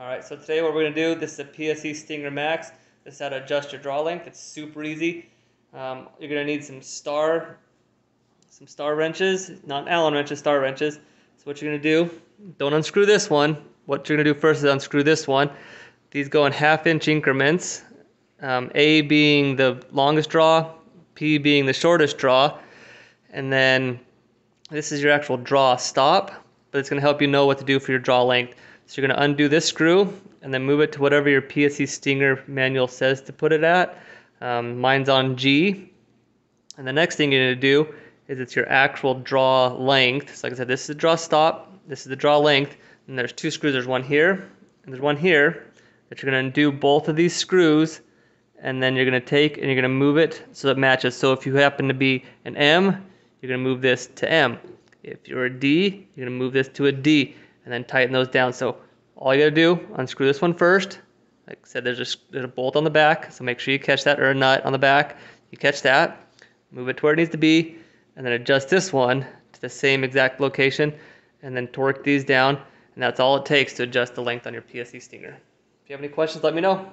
Alright, so today what we're going to do, this is a PSE Stinger Max. This is how to adjust your draw length. It's super easy. You're going to need some star wrenches, not Allen wrenches, star wrenches. So what you're going to do, don't unscrew this one. What you're going to do first is unscrew this one. These go in 1/2 inch increments, A being the longest draw, P being the shortest draw, and then this is your actual draw stop, but it's going to help you know what to do for your draw length. So you're going to undo this screw and then move it to whatever your PSE Stinger manual says to put it at. Mine's on G. And the next thing you're going to do is it's your actual draw length. So like I said, this is the draw stop, this is the draw length, and there's 2 screws. There's one here and there's one here that you're going to undo both of these screws, and then you're going to take and you're going to move it so it matches. So if you happen to be an M, you're going to move this to M. If you're a D, you're going to move this to a D, and then tighten those down. So all you got to do, unscrew this one first. Like I said, there's a bolt on the back, so make sure you catch that, or a nut on the back. You catch that, move it to where it needs to be, and then adjust this one to the same exact location, and then torque these down, and that's all it takes to adjust the length on your PSE Stinger. If you have any questions, let me know.